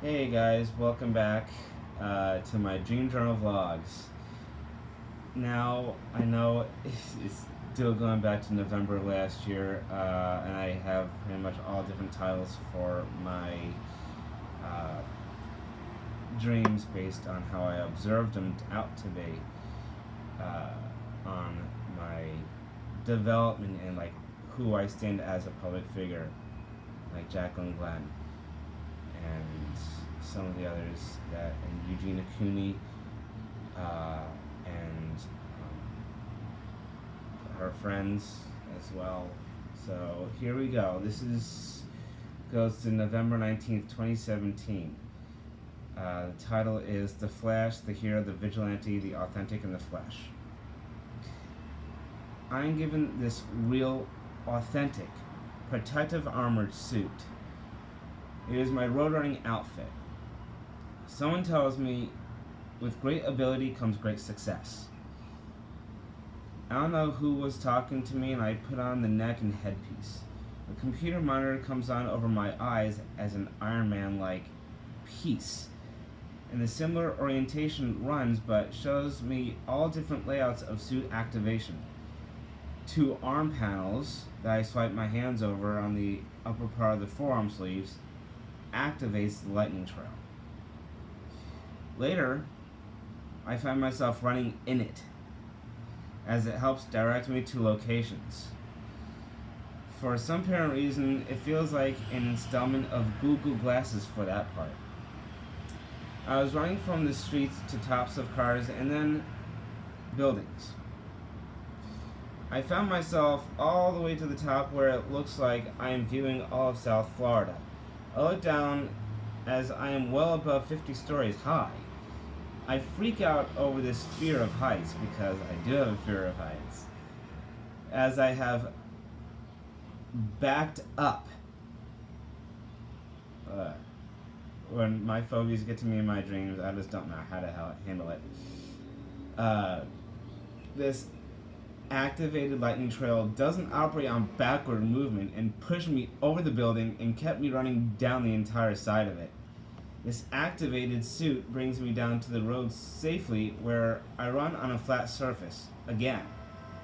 Hey guys, welcome back to my Dream Journal vlogs. Now, I know it's still going back to November last year, and I have pretty much all different titles for my dreams based on how I observed them out to be on my development and like who I stand as a public figure, like Jacqueline Glenn and some of the others and Eugenia Cooney and her friends as well. So here we go. This goes to November 19th, 2017. The title is The Flash, the Hero, the Vigilante, the Authentic, and the Flesh. I'm given this real, authentic, protective armored suit. It is my road running outfit. Someone tells me, with great ability comes great success. I don't know who was talking to me, and I put on the neck and headpiece. The computer monitor comes on over my eyes as an Iron Man-like piece. And the similar orientation runs, but shows me all different layouts of suit activation. 2 arm panels that I swipe my hands over on the upper part of the forearm sleeves activates the lightning trail. Later, I find myself running in it, as it helps direct me to locations. For some apparent reason, it feels like an installment of Google Glasses for that part. I was running from the streets to tops of cars and then buildings. I found myself all the way to the top where it looks like I am viewing all of South Florida. I look down as I am well above 50 stories high. I freak out over this fear of heights, because I do have a fear of heights, as I have backed up. When my phobias get to me in my dreams, I just don't know how to handle it. This activated lightning trail doesn't operate on backward movement and pushed me over the building and kept me running down the entire side of it. This activated suit brings me down to the road safely, where I run on a flat surface again,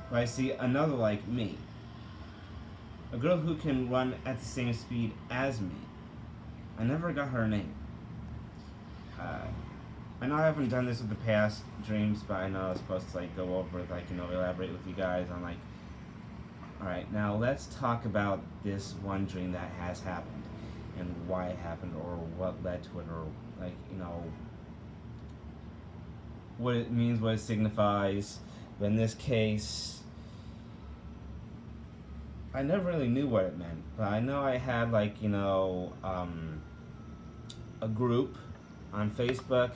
where I see another like me. A girl who can run at the same speed as me. I never got her name. I know I haven't done this with the past dreams, but I know I was supposed to like go over, like, elaborate with you guys on like, alright, now let's talk about this one dream that has happened and why it happened, or what led to it, or like, what it means, what it signifies. But in this case, I never really knew what it meant, but I know I had like, a group on Facebook.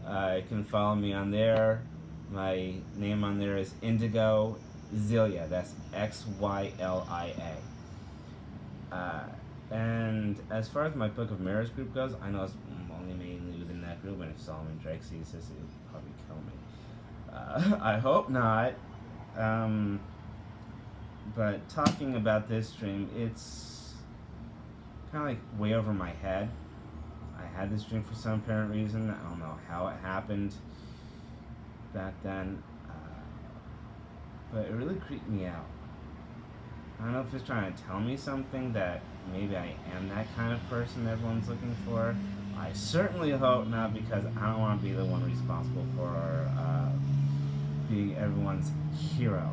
You can follow me on there. My name on there is Indigo Zilia. That's Xylia. And as far as my Book of Mirrors group goes, I know it's only mainly within that group, and if Solomon Drake sees this, he'll probably kill me. I hope not. But talking about this dream, it's kind of like way over my head. I had this dream for some apparent reason. I don't know how it happened back then, but it really creeped me out. I don't know if it's trying to tell me something, that maybe I am that kind of person everyone's looking for. I certainly hope not, because I don't want to be the one responsible for being everyone's hero.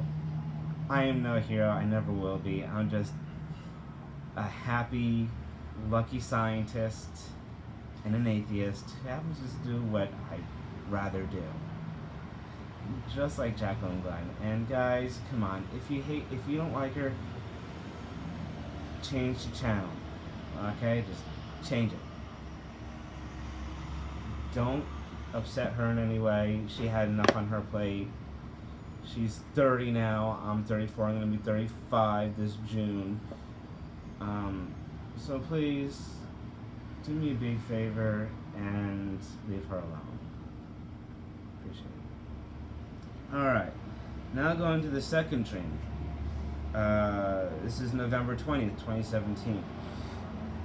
I am no hero. I never will be. I'm just a happy, lucky scientist and an atheist who happens to do what I'd rather do. Just like Jacqueline Glenn. And guys, come on, if you don't like her, change the channel. Okay? Just change it. Don't upset her in any way. She had enough on her plate. She's 30 now. I'm 34. I'm going to be 35 this June. So please, do me a big favor and leave her alone. Appreciate it. Alright, now going to the second dream. This is November 20th, 2017.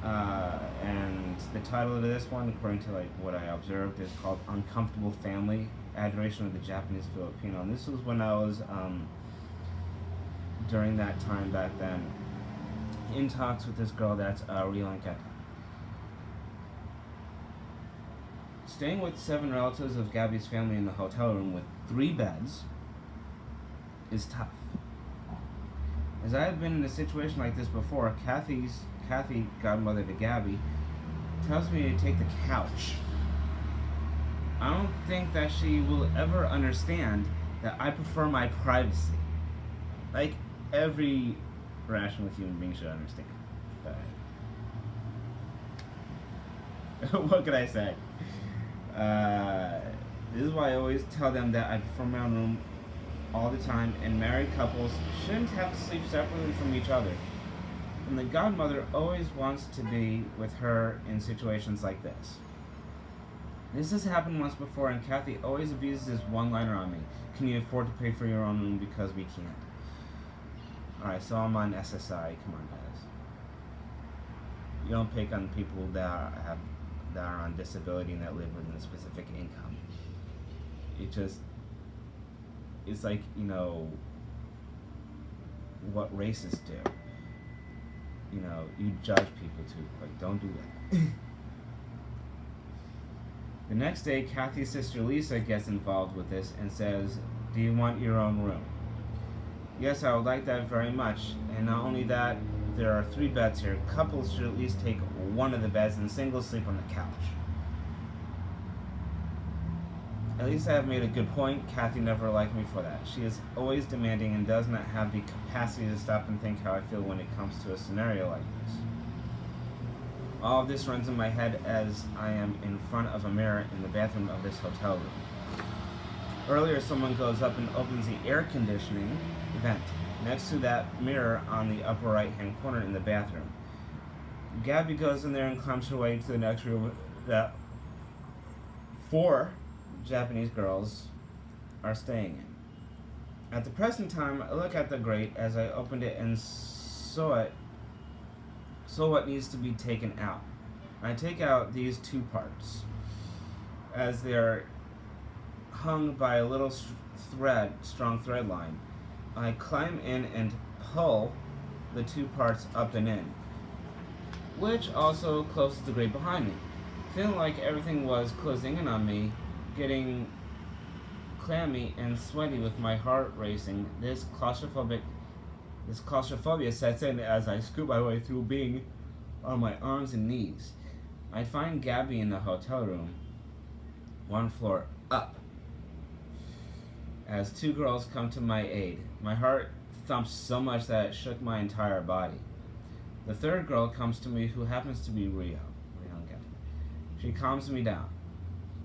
And the title of this one, according to like what I observed, is called Uncomfortable Family, Adoration of the Japanese Philipino. And this was when I was, during that time back then, in talks with this girl that's Vigilante. Staying with 7 relatives of Gabby's family in the hotel room with 3 beds is tough. As I have been in a situation like this before, Kathy, godmother to Gabby, tells me to take the couch. I don't think that she will ever understand that I prefer my privacy. Like every rational human being should understand. But what can I say? This is why I always tell them that I prefer my own room all the time, and married couples shouldn't have to sleep separately from each other. And the godmother always wants to be with her in situations like this. This has happened once before, and Kathy always abuses this one-liner on me. Can you afford to pay for your own room because we can't? Alright, so I'm on SSI. Come on, guys. You don't pick on people that are on disability and that live within a specific income. It's like, you know, what racists do. You know, you judge people too quick. Don't do that. The next day, Kathy's sister Lisa gets involved with this and says, do you want your own room? Yes, I would like that very much. And not only that, there are 3 beds here. Couples should at least take one of the beds and singles sleep on the couch. At least I have made a good point. Kathy never liked me for that. She is always demanding and does not have the capacity to stop and think how I feel when it comes to a scenario like this. All of this runs in my head as I am in front of a mirror in the bathroom of this hotel room. Earlier, someone goes up and opens the air conditioning vent next to that mirror on the upper right-hand corner in the bathroom. Gabby goes in there and climbs her way to the next room that 4 Japanese girls are staying in. At the present time, I look at the grate as I opened it and saw what needs to be taken out. I take out these 2 parts as they are hung by a little strong thread line. I climb in and pull the 2 parts up and in, which also closes the grate behind me. Feeling like everything was closing in on me, getting clammy and sweaty with my heart racing, this claustrophobia sets in as I scoop my way through being on my arms and knees. I find Gabby in the hotel room, 1 floor up, as 2 girls come to my aid. My heart thumps so much that it shook my entire body. The 3rd girl comes to me, who happens to be Rio. She calms me down.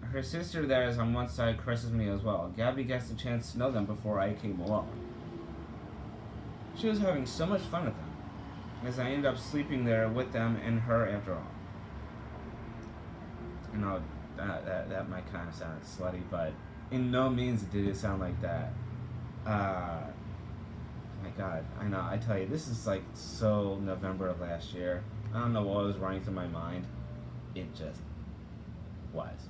Her sister that is on one side caresses me as well. Gabby gets the chance to know them before I came along. She was having so much fun with them, as I end up sleeping there with them and her after all. You know, that might kind of sound slutty, but in no means did it sound like that. My God, I know, I tell you, this is like so November of last year. I don't know what was running through my mind. It just was.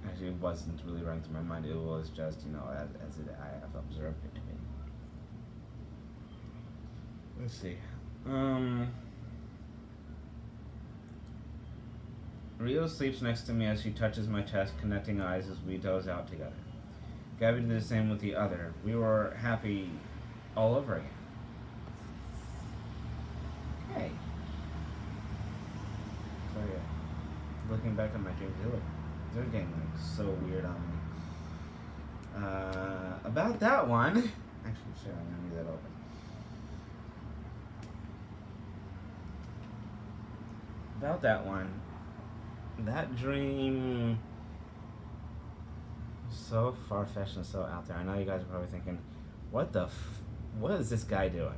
Actually, it wasn't really running through my mind. It was just, you know, as I have observed it to be. Let's see. Rio sleeps next to me as she touches my chest, connecting eyes as we doze out together. Gabby did the same with the other. We were happy all over again. Okay. So yeah, looking back at my dreams, they're getting like so weird on me. About that one, actually, sure, I'm gonna leave that open. About that one, that dream was so far-fetched and so out there. I know you guys are probably thinking, what is this guy doing?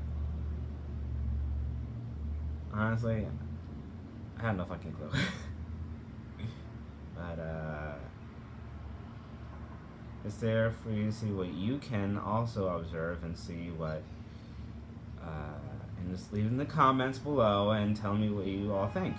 Honestly, I have no fucking clue. But it's there for you to see what you can also observe and see what And just leave it in the comments below and tell me what you all think.